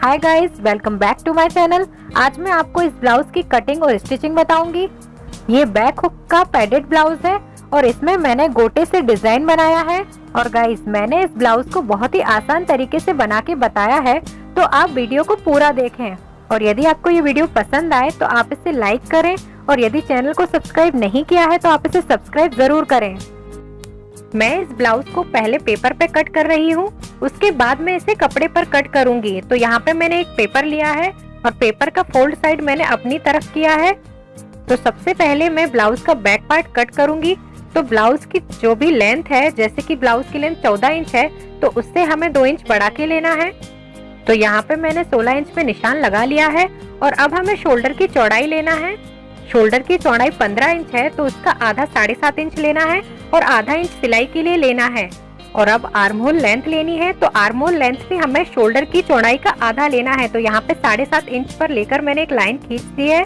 Hi guys, welcome back to my channel. आज मैं आपको इस ब्लाउज की कटिंग और स्टिचिंग बताऊंगी। ये बैक हुक का पैडेड ब्लाउज है और इसमें मैंने गोटे से डिजाइन बनाया है। और गाइस, मैंने इस ब्लाउज को बहुत ही आसान तरीके से बना के बताया है, तो आप वीडियो को पूरा देखें। और यदि आपको ये वीडियो पसंद आए तो आप इसे लाइक करें, और यदि चैनल को सब्सक्राइब नहीं किया है तो आप इसे सब्सक्राइब जरूर करें। मैं इस ब्लाउज को पहले पेपर पे कट कर रही हूँ, उसके बाद मैं इसे कपड़े पर कट करूंगी। तो यहाँ पे मैंने एक पेपर लिया है और पेपर का फोल्ड साइड मैंने अपनी तरफ किया है। तो सबसे पहले मैं ब्लाउज का बैक पार्ट कट करूंगी। तो ब्लाउज की जो भी लेंथ है, जैसे कि ब्लाउज की लेंथ 14 इंच है, तो उससे हमें 2 इंच बढ़ा के लेना है। तो यहाँ पे मैंने 16 इंच पे निशान लगा लिया है। और अब हमें शोल्डर की चौड़ाई लेना है। शोल्डर की चौड़ाई 15 इंच है, तो उसका आधा 7.5 इंच लेना है और आधा इंच सिलाई के लिए लेना है। और अब आर्म होल लेंथ लेनी है। तो आर्म होल लेंथ भी हमें शोल्डर की चौड़ाई का आधा लेना है। तो यहाँ पे 7.5 इंच पर लेकर मैंने एक लाइन खींच दी है।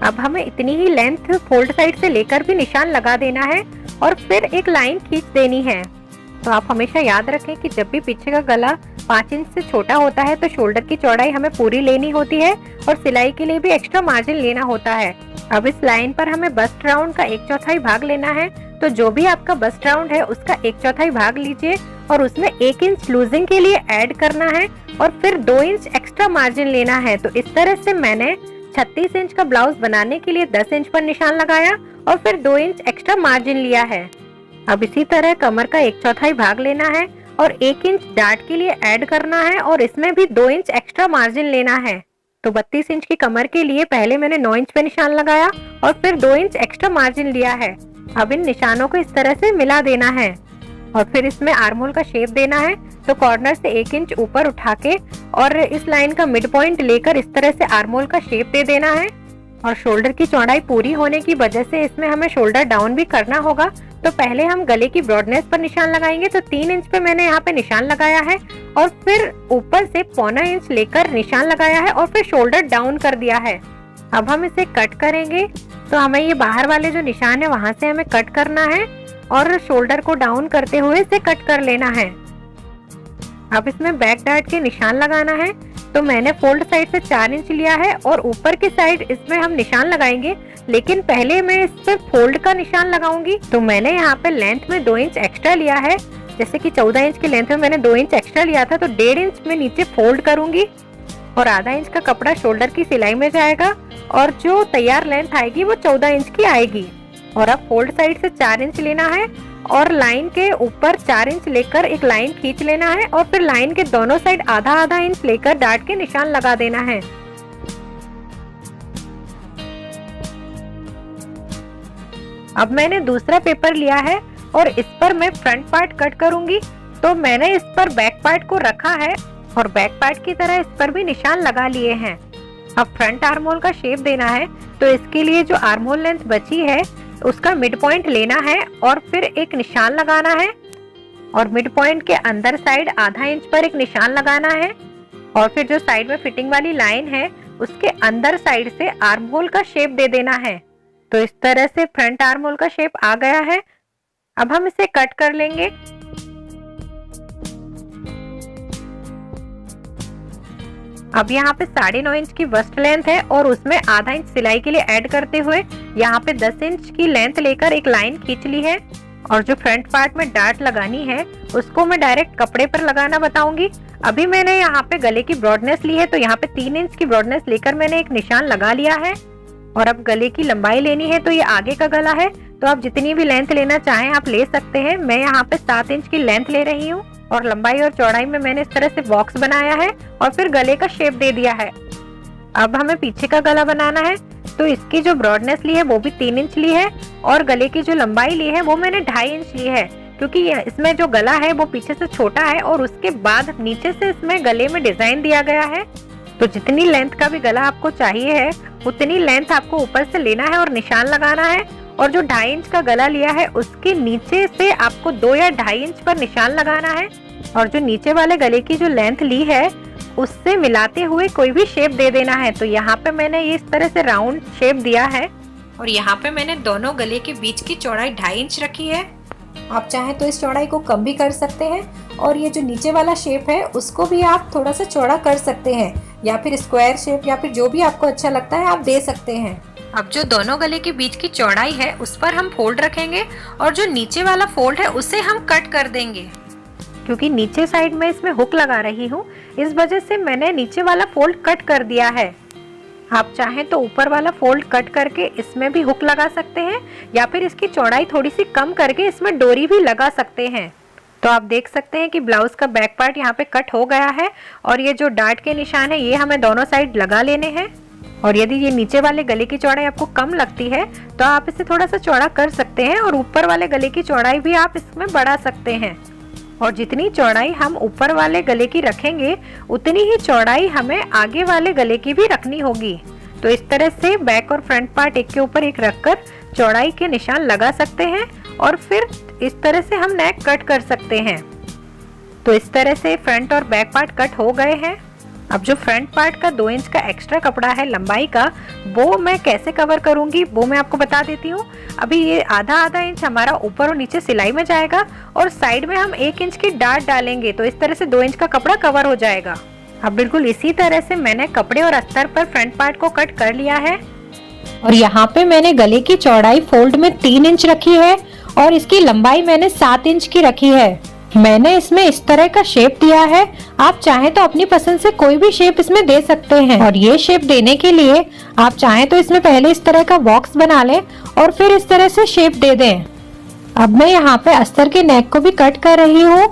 अब हमें इतनी ही लेंथ फोल्ड साइड से लेकर भी निशान लगा देना है और फिर एक लाइन खींच देनी है। तो आप हमेशा याद रखें कि जब भी पीछे का गला 5 इंच से छोटा होता है तो शोल्डर की चौड़ाई हमें पूरी लेनी होती है और सिलाई के लिए भी एक्स्ट्रा मार्जिन लेना होता है। अब इस लाइन पर हमें बस्ट राउंड का 1/4 भाग लेना है। तो जो भी आपका बस्ट राउंड है उसका 1/4 भाग लीजिए और उसमें 1 इंच लूजिंग के लिए ऐड करना है और फिर 2 इंच एक्स्ट्रा मार्जिन लेना है। तो इस तरह से मैंने 36 इंच का ब्लाउज बनाने के लिए 10 इंच पर निशान लगाया और फिर 2 इंच एक्स्ट्रा मार्जिन लिया है। अब इसी तरह कमर का 1/4 भाग लेना है और 1 इंच डार्ट के लिए ऐड करना है और इसमें भी 2 इंच एक्स्ट्रा मार्जिन लेना है। तो 32 इंच की कमर के लिए पहले मैंने 9 इंच पे निशान लगाया और फिर 2 इंच एक्स्ट्रा मार्जिन लिया है। अब इन निशानों को इस तरह से मिला देना है और फिर इसमें आर्म होल का शेप देना है। तो कॉर्नर से 1 इंच ऊपर उठा के और इस लाइन का मिड पॉइंट लेकर इस तरह से आर्म होल का शेप दे देना है। और शोल्डर की चौड़ाई पूरी होने की वजह से इसमें हमें शोल्डर डाउन भी करना होगा। तो पहले हम गले की ब्रॉडनेस पर निशान लगाएंगे। तो 3 इंच पे मैंने यहाँ पे निशान लगाया है और फिर ऊपर से 1/4 इंच लेकर निशान लगाया है और फिर शोल्डर डाउन कर दिया है। अब हम इसे कट करेंगे। तो हमें ये बाहर वाले जो निशान है वहां से हमें कट करना है और शोल्डर को डाउन करते हुए इसे कट कर लेना है। अब इसमें बैक डार्ट के निशान लगाना है। तो मैंने फोल्ड साइड से 4 इंच लिया है और ऊपर की साइड इसमें हम निशान लगाएंगे, लेकिन पहले मैं इस पे फोल्ड का निशान लगाऊंगी। तो मैंने यहाँ पे लेंथ में 2 इंच एक्स्ट्रा लिया है। जैसे कि 14 इंच की लेंथ में मैंने 2 इंच एक्स्ट्रा लिया था, तो 1.5 इंच में नीचे फोल्ड करूंगी और आधा इंच का कपड़ा शोल्डर की सिलाई में जाएगा और जो तैयार लेंथ आएगी वो 14 इंच की आएगी। और अब फोल्ड साइड से 4 इंच लेना है और लाइन के ऊपर 4 इंच लेकर एक लाइन खींच लेना है और फिर लाइन के दोनों साइड आधा आधा इंच लेकर डार्ट के निशान लगा देना है। अब मैंने दूसरा पेपर लिया है और इस पर मैं फ्रंट पार्ट कट करूंगी। तो मैंने इस पर बैक पार्ट को रखा है और बैक पार्ट की तरह इस पर भी निशान लगा लिए हैं। अब फ्रंट आर्म होल का शेप देना है। तो इसके लिए जो आर्म होल लेंथ बची है उसका मिड पॉइंट लेना है और फिर एक निशान लगाना है और मिड पॉइंट के अंदर साइड आधा इंच पर एक निशान लगाना है और फिर जो साइड में फिटिंग वाली लाइन है उसके अंदर साइड से आर्म होल का शेप दे देना है। तो इस तरह से फ्रंट आर्म होल का शेप आ गया है। अब हम इसे कट कर लेंगे। अब यहाँ पे 9.5 इंच की बस्ट लेंथ है और उसमें आधा इंच सिलाई के लिए ऐड करते हुए यहाँ पे 10 इंच की लेंथ लेकर एक लाइन खींच ली है। और जो फ्रंट पार्ट में डार्ट लगानी है उसको मैं डायरेक्ट कपड़े पर लगाना बताऊंगी। अभी मैंने यहाँ पे गले की ब्रॉडनेस ली है, तो यहाँ पे 3 इंच की ब्रॉडनेस लेकर मैंने एक निशान लगा लिया है। और अब गले की लंबाई लेनी है। तो ये आगे का गला है, तो आप जितनी भी लेंथ लेना चाहें आप ले सकते हैं। मैं यहाँ पे 7 इंच की लेंथ ले रही हूँ और लंबाई और चौड़ाई में मैंने इस तरह से बॉक्स बनाया है और फिर गले का शेप दे दिया है। अब हमें पीछे का गला बनाना है। तो इसकी जो ब्रॉडनेस ली है वो भी 3 इंच ली है और गले की जो लंबाई ली है वो मैंने 2.5 इंच ली है, क्योंकि इसमें जो गला है वो पीछे से छोटा है और उसके बाद नीचे से इसमें गले में डिजाइन दिया गया है। तो जितनी लेंथ का भी गला आपको चाहिए है उतनी लेंथ आपको ऊपर से लेना है और निशान लगाना है। और जो 2.5 इंच का गला लिया है उसके नीचे से आपको 2 या 2.5 इंच पर निशान लगाना है और जो नीचे वाले गले की जो लेंथ ली है उससे मिलाते हुए कोई भी शेप दे देना है। तो यहाँ पे मैंने ये इस तरह से राउंड शेप दिया है और यहाँ पे मैंने दोनों गले के बीच की चौड़ाई 2.5 इंच रखी है। आप चाहें तो इस चौड़ाई को कम भी कर सकते हैं और ये जो नीचे वाला शेप है उसको भी आप थोड़ा सा चौड़ा कर सकते हैं, या फिर स्क्वायर शेप या फिर जो भी आपको अच्छा लगता है आप दे सकते हैं। अब जो दोनों गले के बीच की चौड़ाई है उस पर हम फोल्ड रखेंगे और जो नीचे वाला फोल्ड है उसे हम कट कर देंगे। क्योंकि नीचे साइड में इसमें हुक लगा रही हूँ, इस वजह से मैंने नीचे वाला फोल्ड कट कर दिया है। आप चाहें तो ऊपर वाला फोल्ड कट करके इसमें भी हुक लगा सकते हैं, या फिर इसकी चौड़ाई थोड़ी सी कम करके इसमें डोरी भी लगा सकते हैं। तो आप देख सकते हैं कि ब्लाउज का बैक पार्ट यहाँ पे कट हो गया है और ये जो डार्ट के निशान है ये हमें दोनों साइड लगा लेने हैं। और यदि ये नीचे वाले गले की चौड़ाई आपको कम लगती है तो आप इसे थोड़ा सा चौड़ा कर सकते हैं और ऊपर वाले गले की चौड़ाई भी आप इसमें बढ़ा सकते हैं। और जितनी चौड़ाई हम ऊपर वाले गले की रखेंगे उतनी ही चौड़ाई हमें आगे वाले गले की भी रखनी होगी। तो इस तरह से बैक और फ्रंट पार्ट एक के ऊपर एक रखकर चौड़ाई के निशान लगा सकते हैं और फिर इस तरह से हम नेक कट कर सकते हैं। तो इस तरह से फ्रंट और बैक पार्ट कट हो गए हैं। अब जो फ्रंट पार्ट का 2 इंच का एक्स्ट्रा कपड़ा है लंबाई का, वो मैं कैसे कवर करूंगी वो मैं आपको बता देती हूँ। अभी ये आधा इंच हमारा ऊपर और नीचे सिलाई में जाएगा और साइड में हम 1 इंच की डार्ट डालेंगे, तो इस तरह से 2 इंच का कपड़ा कवर हो जाएगा। अब बिल्कुल इसी तरह से मैंने कपड़े और अस्तर पर फ्रंट पार्ट को कट कर लिया है और यहाँ पे मैंने गले की चौड़ाई फोल्ड में 3 इंच रखी है और इसकी लंबाई मैंने 7 इंच की रखी है। मैंने इसमें इस तरह का शेप दिया है, आप चाहें तो अपनी पसंद से कोई भी शेप इसमें दे सकते हैं। और ये शेप देने के लिए आप चाहें तो इसमें पहले इस तरह का बॉक्स बना लें और फिर इस तरह से शेप दे दें। अब मैं यहाँ पे अस्तर के नेक को भी कट कर रही हूँ।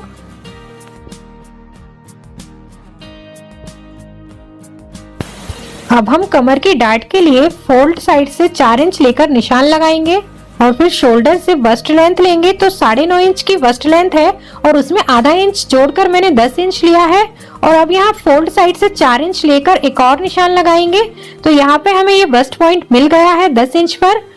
अब हम कमर की डार्ट के लिए फोल्ड साइड से 4 इंच लेकर निशान लगाएंगे और फिर शोल्डर से वस्ट लेंथ लेंगे तो 9.5 इंच की वस्ट लेंथ है और उसमें आधा इंच जोड़कर मैंने 10 इंच लिया है। और अब यहाँ फोल्ड साइड से 4 इंच लेकर एक और निशान लगाएंगे, तो यहाँ पे हमें ये वस्ट पॉइंट मिल गया है 10 इंच पर।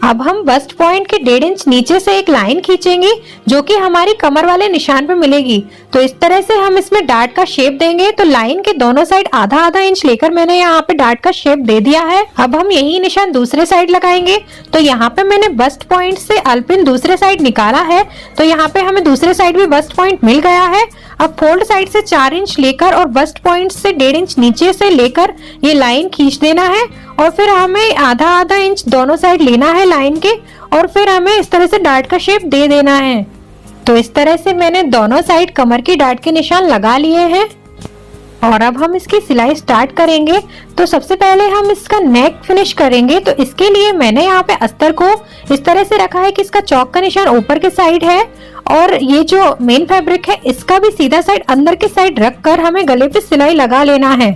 अब हम वस्ट पॉइंट के 1.5 इंच नीचे से एक लाइन खींचेंगे जो कि हमारी कमर वाले निशान पे मिलेगी। तो इस तरह से हम इसमें डार्ट का शेप देंगे। तो लाइन के दोनों साइड आधा इंच लेकर मैंने यहाँ पे डार्ट का शेप दे दिया है। अब हम यही निशान दूसरे साइड लगाएंगे। तो यहाँ पे मैंने बस्ट पॉइंट से अल्पिन दूसरे साइड निकाला है, तो यहाँ पे हमें दूसरे साइड भी बस्ट पॉइंट मिल गया है। अब फोल्ड साइड से 4 इंच लेकर और बस्ट पॉइंट से 1.5 इंच नीचे से लेकर ये लाइन खींच देना है और फिर हमें आधा इंच दोनों साइड लेना है लाइन के और फिर हमें इस तरह से डार्ट का शेप दे देना है। तो इस तरह से मैंने दोनों साइड कमर की डार्ट के निशान लगा लिए हैं और अब हम इसकी सिलाई स्टार्ट करेंगे। तो सबसे पहले हम इसका नेक फिनिश करेंगे। तो इसके लिए मैंने यहाँ पे अस्तर को इस तरह से रखा है कि इसका चौक का निशान ऊपर के साइड है और ये जो मेन फैब्रिक है इसका भी सीधा साइड अंदर की साइड रखकर हमें गले पे सिलाई लगा लेना है।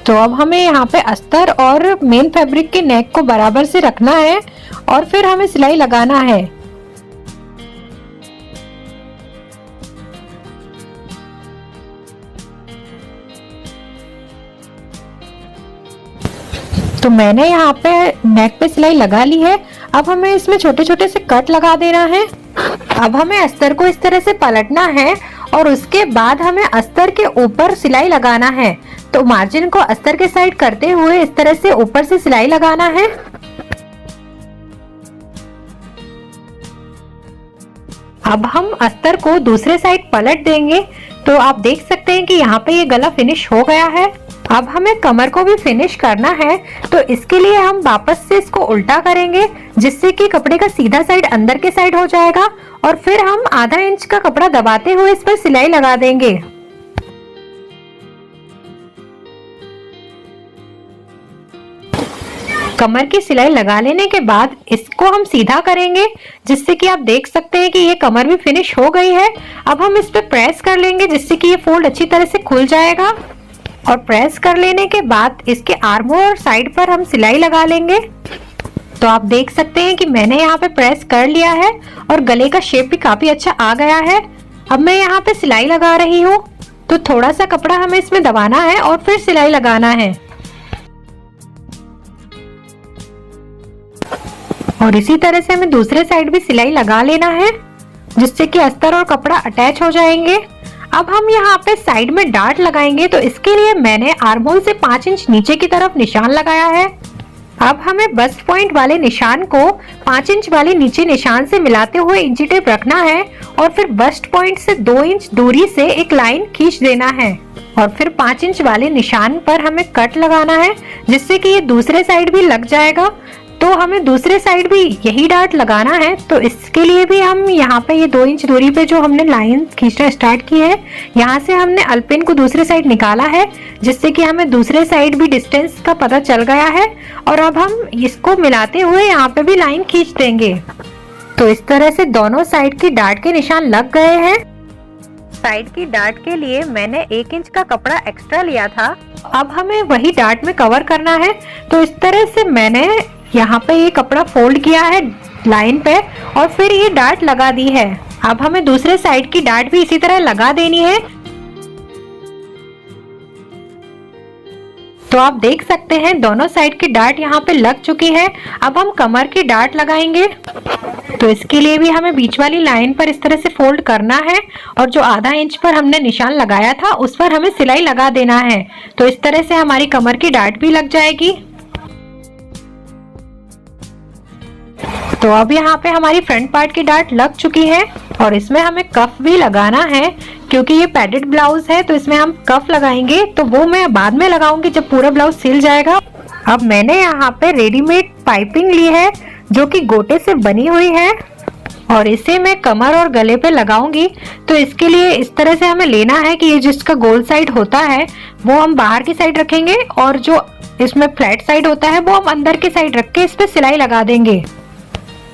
तो अब हमें यहाँ पे अस्तर और मेन फैब्रिक के नेक को बराबर से रखना है और फिर हमें सिलाई लगाना है। तो मैंने यहाँ पे नेक पे सिलाई लगा ली है। अब हमें इसमें छोटे छोटे से कट लगा देना है। अब हमें अस्तर को इस तरह से पलटना है और उसके बाद हमें अस्तर के ऊपर सिलाई लगाना है। तो मार्जिन को अस्तर के साइड करते हुए इस तरह से ऊपर से सिलाई लगाना है। अब हम अस्तर को दूसरे साइड पलट देंगे। तो आप देख सकते हैं कि यहाँ पे ये गला फिनिश हो गया है। अब हमें कमर को भी फिनिश करना है, तो इसके लिए हम वापस से इसको उल्टा करेंगे जिससे कि कपड़े का सीधा साइड अंदर के साइड हो जाएगा और फिर हम आधा इंच का कपड़ा दबाते हुए इस पर सिलाई लगा देंगे। कमर की सिलाई लगा लेने के बाद इसको हम सीधा करेंगे जिससे कि आप देख सकते हैं कि ये कमर भी फिनिश हो गई है। अब हम इस पे प्रेस कर लेंगे जिससे कि ये फोल्ड अच्छी तरह से खुल जाएगा और प्रेस कर लेने के बाद इसके आर्म और साइड पर हम सिलाई लगा लेंगे। तो आप देख सकते हैं कि मैंने यहाँ पे प्रेस कर लिया है और गले का शेप भी काफी अच्छा आ गया है। अब मैं यहाँ पे सिलाई लगा रही हूँ। तो थोड़ा सा कपड़ा हमें इसमें दबाना है और फिर सिलाई लगाना है और इसी तरह से हमें दूसरे साइड भी सिलाई लगा लेना है जिससे कि अस्तर और कपड़ा अटैच हो जाएंगे। अब हम यहाँ पे साइड में डार्ट लगाएंगे। तो इसके लिए मैंने आर्म होल से 5 इंच नीचे की तरफ निशान लगाया है अब हमें बस्ट पॉइंट वाले निशान को 5 इंच वाले नीचे निशान से मिलाते हुए इंची टेप रखना है और फिर बस्ट पॉइंट से 2 इंच दूरी से एक लाइन खींच देना है और फिर 5 इंच वाले निशान पर हमें कट लगाना है, जिससे कि ये दूसरे साइड भी लग जाएगा। तो हमें दूसरे साइड भी यही डार्ट लगाना है। तो इसके लिए भी हम यहाँ पे ये 2 इंच दूरी पे जो हमने लाइन खींचना स्टार्ट की है, यहाँ से हमने अल्पिन को दूसरे साइड निकाला है, जिससे कि हमें दूसरे साइड भी डिस्टेंस का पता चल गया है। और अब हम इसको मिलाते हुए यहाँ पे भी लाइन खींच देंगे। तो इस तरह से दोनों साइड की डार्ट के निशान लग गए हैं। साइड की डार्ट के लिए मैंने 1 इंच का कपड़ा एक्स्ट्रा लिया था। अब हमें वही डार्ट में कवर करना है। तो इस तरह से मैंने यहाँ पे ये कपड़ा फोल्ड किया है लाइन पे और फिर ये डार्ट लगा दी है। अब हमें दूसरे साइड की डार्ट भी इसी तरह लगा देनी है। तो आप देख सकते हैं दोनों साइड की डार्ट यहाँ पे लग चुकी है। अब हम कमर की डार्ट लगाएंगे। तो इसके लिए भी हमें बीच वाली लाइन पर इस तरह से फोल्ड करना है और जो आधा इंच पर हमने निशान लगाया था उस पर हमें सिलाई लगा देना है। तो इस तरह से हमारी कमर की डार्ट भी लग जाएगी। तो अब यहाँ पे हमारी फ्रंट पार्ट की डार्ट लग चुकी है और इसमें हमें कफ भी लगाना है, क्योंकि ये पैडेड ब्लाउज है तो इसमें हम कफ लगाएंगे। तो वो मैं बाद में लगाऊंगी जब पूरा ब्लाउज सिल जाएगा। अब मैंने यहाँ पे रेडीमेड पाइपिंग ली है जो कि गोटे से बनी हुई है और इसे मैं कमर और गले पे लगाऊंगी। तो इसके लिए इस तरह से हमें लेना है कि ये जिसका गोल साइड होता है वो हम बाहर की साइड रखेंगे और जो इसमें फ्लैट साइड होता है वो हम अंदर की साइड रख के इस पे सिलाई लगा देंगे।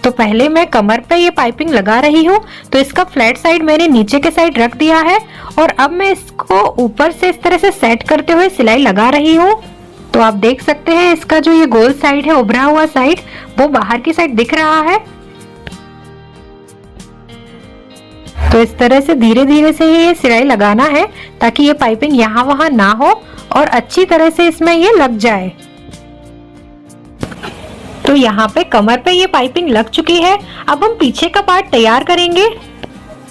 तो पहले मैं कमर पे ये पाइपिंग लगा रही हूँ। तो इसका फ्लैट साइड मैंने नीचे के साइड रख दिया है और अब मैं इसको ऊपर से इस तरह से सेट करते हुए सिलाई लगा रही हूँ। तो आप देख सकते हैं इसका जो ये गोल साइड है, उभरा हुआ साइड, वो बाहर की साइड दिख रहा है। तो इस तरह से धीरे धीरे से ये सिलाई लगाना है ताकि ये पाइपिंग यहाँ वहां ना हो और अच्छी तरह से इसमें ये लग जाए। तो यहाँ पे कमर पे ये पाइपिंग लग चुकी है। अब हम पीछे का पार्ट तैयार करेंगे।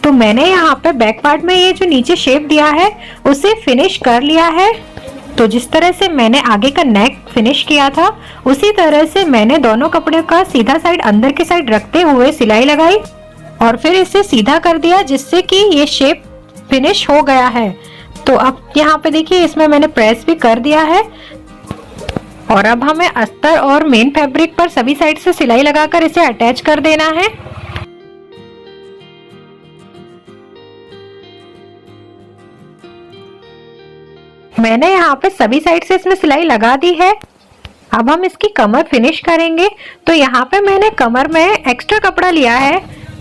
तो मैंने यहाँ पे बैक पार्ट में ये जो नीचे शेप दिया है उसे फिनिश कर लिया है। तो जिस तरह से मैंने आगे का नेक फिनिश किया था उसी तरह से मैंने दोनों कपड़े का सीधा साइड अंदर की साइड रखते हुए सिलाई लगाई और फिर इसे सीधा कर दिया, जिससे कि ये शेप फिनिश हो गया है। तो अब यहाँ पे देखिए इसमें मैंने प्रेस भी कर दिया है और अब हमें अस्तर और मेन फैब्रिक पर सभी साइड से सिलाई लगाकर इसे अटैच कर देना है। मैंने यहाँ पे सभी साइड से इसमें सिलाई लगा दी है। अब हम इसकी कमर फिनिश करेंगे। तो यहाँ पे मैंने कमर में एक्स्ट्रा कपड़ा लिया है।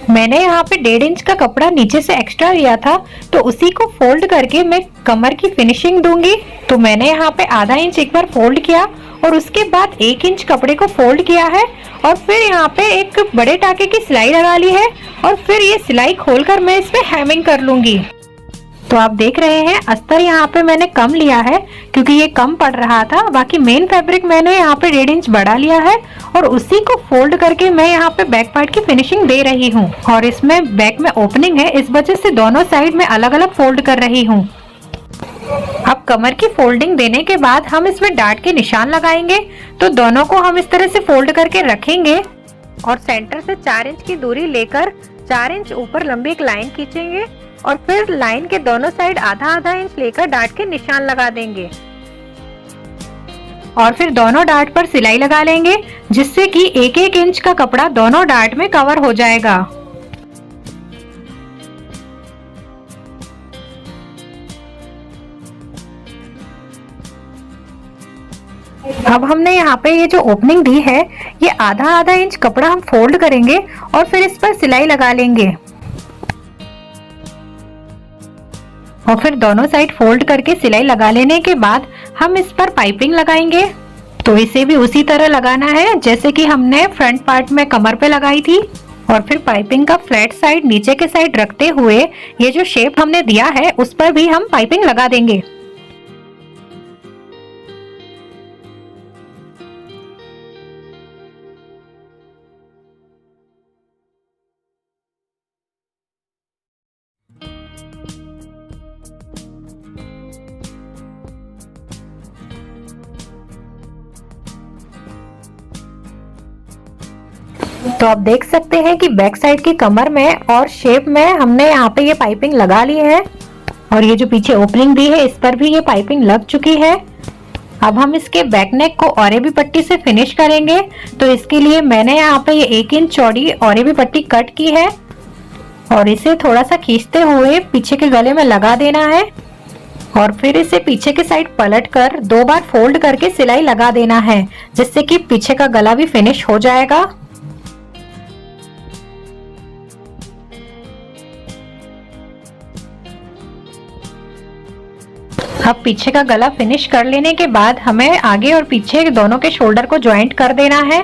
मैंने यहाँ पे 1.5 इंच का कपड़ा नीचे से एक्स्ट्रा लिया था, तो उसी को फोल्ड करके मैं कमर की फिनिशिंग दूंगी। तो मैंने यहाँ पे आधा इंच एक बार फोल्ड किया और उसके बाद 1 इंच कपड़े को फोल्ड किया है और फिर यहाँ पे एक बड़े टाके की सिलाई लगा ली है और फिर ये सिलाई खोलकर मैं इस पे हैमिंग कर लूंगी। तो आप देख रहे हैं अस्तर यहाँ पे मैंने कम लिया है क्योंकि ये कम पड़ रहा था। बाकी मेन फैब्रिक मैंने यहाँ पे 1.5 इंच बढ़ा लिया है और उसी को फोल्ड करके मैं यहाँ पे बैक पार्ट की फिनिशिंग दे रही हूँ। और इसमें बैक में ओपनिंग है, इस वजह से दोनों साइड में अलग अलग फोल्ड कर रही हूँ। अब कमर की फोल्डिंग देने के बाद हम इसमें डार्ट के निशान लगाएंगे। तो दोनों को हम इस तरह से फोल्ड करके रखेंगे और सेंटर से 4 इंच की दूरी लेकर 4 इंच ऊपर लंबी एक लाइन खींचेंगे और फिर लाइन के दोनों साइड आधा आधा इंच लेकर डार्ट के निशान लगा देंगे और फिर दोनों डार्ट पर सिलाई लगा लेंगे, जिससे कि 1-1 इंच का कपड़ा दोनों डार्ट में कवर हो जाएगा। अब हमने यहाँ पे ये जो ओपनिंग दी है ये आधा आधा इंच कपड़ा हम फोल्ड करेंगे और फिर इस पर सिलाई लगा लेंगे और फिर दोनों साइड फोल्ड करके सिलाई लगा लेने के बाद हम इस पर पाइपिंग लगाएंगे। तो इसे भी उसी तरह लगाना है जैसे कि हमने फ्रंट पार्ट में कमर पे लगाई थी और फिर पाइपिंग का फ्लैट साइड नीचे के साइड रखते हुए ये जो शेप हमने दिया है उस पर भी हम पाइपिंग लगा देंगे। तो आप देख सकते हैं कि बैक साइड की कमर में और शेप में हमने यहाँ पे ये पाइपिंग लगा ली है और ये जो पीछे ओपनिंग दी है इस पर भी ये पाइपिंग लग चुकी है। अब हम इसके बैक नेक को ऑरेबी पट्टी से फिनिश करेंगे। तो इसके लिए मैंने यहाँ पे ये 1 इंच चौड़ी ऑरेबी पट्टी कट की है और इसे थोड़ा सा खींचते हुए पीछे के गले में लगा देना है और फिर इसे पीछे के साइड पलट कर 2 बार फोल्ड करके सिलाई लगा देना है, जिससे कि पीछे का गला भी फिनिश हो जाएगा। अब पीछे का गला फिनिश कर लेने के बाद हमें आगे और पीछे दोनों के शोल्डर को ज्वाइंट कर देना है।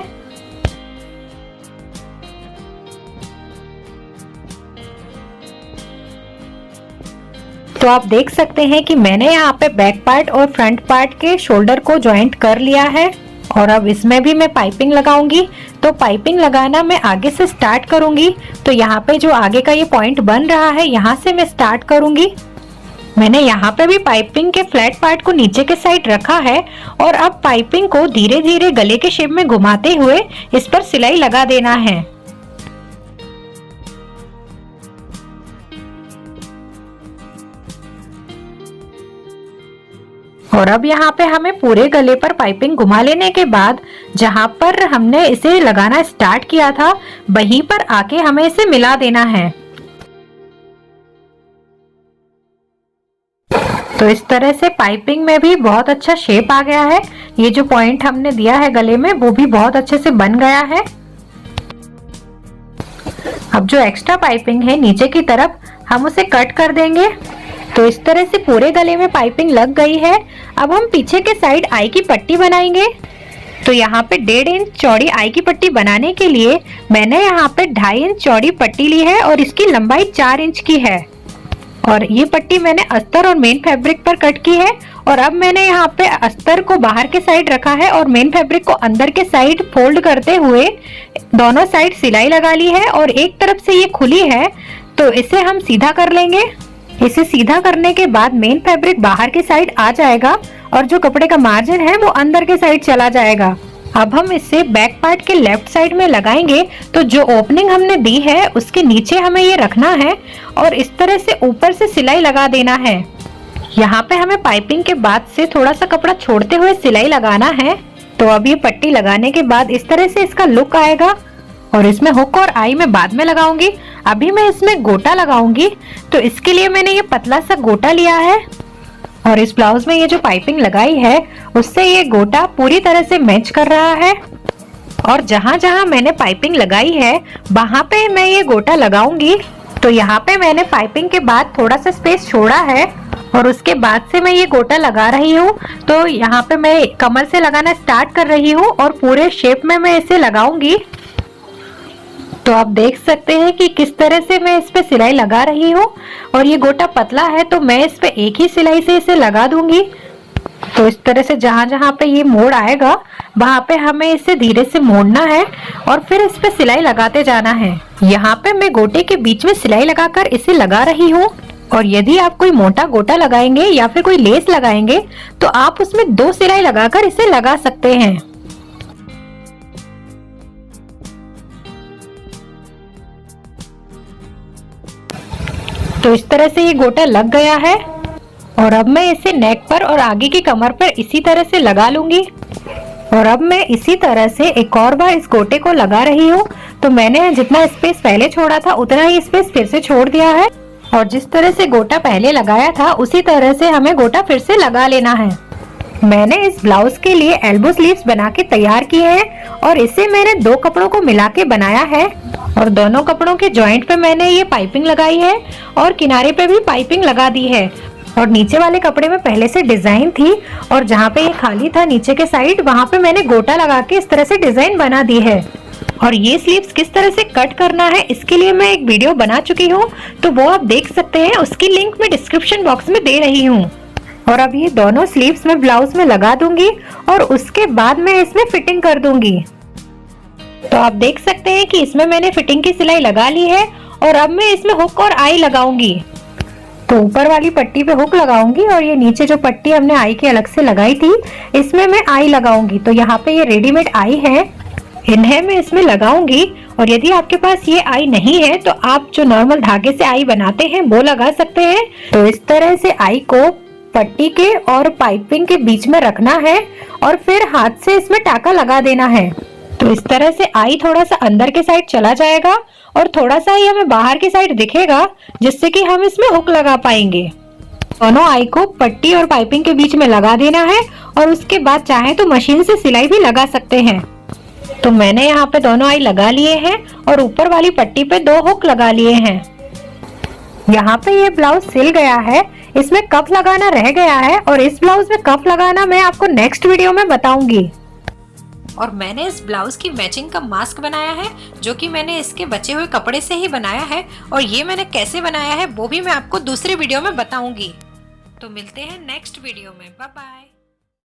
तो आप देख सकते हैं कि मैंने यहाँ पे बैक पार्ट और फ्रंट पार्ट के शोल्डर को ज्वाइंट कर लिया है और अब इसमें भी मैं पाइपिंग लगाऊंगी। तो पाइपिंग लगाना मैं आगे से स्टार्ट करूंगी। तो यहाँ पे जो आगे का ये पॉइंट बन रहा है यहाँ से मैं स्टार्ट करूंगी। मैंने यहाँ पे भी पाइपिंग के फ्लैट पार्ट को नीचे के साइड रखा है और अब पाइपिंग को धीरे धीरे गले के शेप में घुमाते हुए इस पर सिलाई लगा देना है। और अब यहाँ पे हमें पूरे गले पर पाइपिंग घुमा लेने के बाद जहाँ पर हमने इसे लगाना स्टार्ट किया था वहीं पर आके हमें इसे मिला देना है। तो इस तरह से पाइपिंग में भी बहुत अच्छा शेप आ गया है। ये जो पॉइंट हमने दिया है गले में वो भी बहुत अच्छे से बन गया है। अब जो एक्स्ट्रा पाइपिंग है नीचे की तरफ हम उसे कट कर देंगे। तो इस तरह से पूरे गले में पाइपिंग लग गई है। अब हम पीछे के साइड आई की पट्टी बनाएंगे। तो यहाँ पे 1.5 इंच चौड़ी आई की पट्टी बनाने के लिए मैंने यहाँ पे 2.5 इंच चौड़ी पट्टी ली है और इसकी लंबाई 4 इंच की है और ये पट्टी मैंने अस्तर और मेन फैब्रिक पर कट की है। और अब मैंने यहाँ पे अस्तर को बाहर के साइड रखा है और मेन फैब्रिक को अंदर के साइड फोल्ड करते हुए दोनों साइड सिलाई लगा ली है और एक तरफ से ये खुली है तो इसे हम सीधा कर लेंगे। इसे सीधा करने के बाद मेन फैब्रिक बाहर के साइड आ जाएगा और जो कपड़े का मार्जिन है वो अंदर के साइड चला जाएगा। अब हम इसे बैक पार्ट के लेफ्ट साइड में लगाएंगे। तो जो ओपनिंग हमने दी है उसके नीचे हमें ये रखना है और इस तरह से ऊपर से सिलाई लगा देना है। यहाँ पे हमें पाइपिंग के बाद से थोड़ा सा कपड़ा छोड़ते हुए सिलाई लगाना है। तो अब ये पट्टी लगाने के बाद इस तरह से इसका लुक आएगा और इसमें हुक और आई मैं बाद में लगाऊंगी। अभी मैं इसमें गोटा लगाऊंगी। तो इसके लिए मैंने ये पतला सा गोटा लिया है और इस ब्लाउज में ये जो पाइपिंग लगाई है उससे ये गोटा पूरी तरह से मैच कर रहा है और जहां जहां मैंने पाइपिंग लगाई है वहां पे मैं ये गोटा लगाऊंगी। तो यहाँ पे मैंने पाइपिंग के बाद थोड़ा सा स्पेस छोड़ा है और उसके बाद से मैं ये गोटा लगा रही हूँ। तो यहाँ पे मैं कमर से लगाना स्टार्ट कर रही हूँ और पूरे शेप में मैं इसे लगाऊंगी। तो आप देख सकते हैं कि किस तरह से मैं इस पे सिलाई लगा रही हूँ और ये गोटा पतला है तो मैं इस पे एक ही सिलाई से इसे लगा दूंगी। तो इस तरह से जहां जहां पे ये मोड़ आएगा वहां पे हमें इसे धीरे से मोड़ना है और फिर इस पे सिलाई लगाते जाना है। यहाँ पे मैं गोटे के बीच में सिलाई लगाकर इसे लगा रही हूँ और यदि आप कोई मोटा गोटा लगाएंगे या फिर कोई लेस लगाएंगे तो आप उसमें 2 सिलाई लगाकर इसे लगा सकते हैं। तो इस तरह से ये गोटा लग गया है और अब मैं इसे नेक पर और आगे की कमर पर इसी तरह से लगा लूंगी। और अब मैं इसी तरह से एक और बार इस गोटे को लगा रही हूँ। तो मैंने जितना स्पेस पहले छोड़ा था उतना ही स्पेस फिर से छोड़ दिया है और जिस तरह से गोटा पहले लगाया था उसी तरह से हमें गोटा फिर से लगा लेना है। मैंने इस ब्लाउज के लिए एल्बो स्लीव्स बना के तैयार किए हैं और इसे मैंने 2 कपड़ों को मिला के बनाया है और दोनों कपड़ों के जॉइंट पे मैंने ये पाइपिंग लगाई है और किनारे पे भी पाइपिंग लगा दी है। और नीचे वाले कपड़े में पहले से डिजाइन थी और जहाँ पे ये खाली था नीचे के साइड वहाँ पे मैंने गोटा लगा के इस तरह से डिजाइन बना दी है। और ये स्लीव्स किस तरह से कट करना है इसके लिए मैं एक वीडियो बना चुकी हूँ, तो वो आप देख सकते हैं, उसकी लिंक मैं डिस्क्रिप्शन बॉक्स में दे रही हूँ। और अब ये दोनों स्लीव्स मैं ब्लाउज में लगा दूंगी और उसके बाद मैं इसमें फिटिंग कर दूंगी। तो आप देख सकते हैं कि इसमें मैंने फिटिंग की सिलाई लगा ली है और अब मैं इसमें हुक और आई लगाऊंगी। तो ऊपर वाली पट्टी पे हुक लगाऊंगी और ये नीचे जो पट्टी हमने आई की अलग से लगाई थी इसमें मैं आई लगाऊंगी। तो यहाँ पे ये रेडीमेड आई है, इन्हें मैं इसमें लगाऊंगी और यदि आपके पास ये आई नहीं है तो आप जो नॉर्मल धागे से आई बनाते हैं वो लगा सकते हैं। तो इस तरह से आई को पट्टी के और पाइपिंग के बीच में रखना है और फिर हाथ से इसमें टाका लगा देना है। तो इस तरह से आई थोड़ा सा अंदर के साइड चला जाएगा और थोड़ा सा ही हमें बाहर की साइड दिखेगा, जिससे कि हम इसमें हुक लगा पाएंगे। दोनों आई को पट्टी और पाइपिंग के बीच में लगा देना है और उसके बाद चाहे तो मशीन से सिलाई भी लगा सकते हैं। तो मैंने यहाँ पे दोनों आई लगा लिए हैं और ऊपर वाली पट्टी पे 2 हुक लगा लिए हैं। यहाँ पे ये ब्लाउज सिल गया है, इसमें कफ लगाना रह गया है और इस ब्लाउज में कफ लगाना मैं आपको नेक्स्ट वीडियो में बताऊंगी। और मैंने इस ब्लाउज की मैचिंग का मास्क बनाया है, जो कि मैंने इसके बचे हुए कपड़े से ही बनाया है, और ये मैंने कैसे बनाया है वो भी मैं आपको दूसरे वीडियो में बताऊंगी। तो मिलते हैं नेक्स्ट वीडियो में, बाय बाय।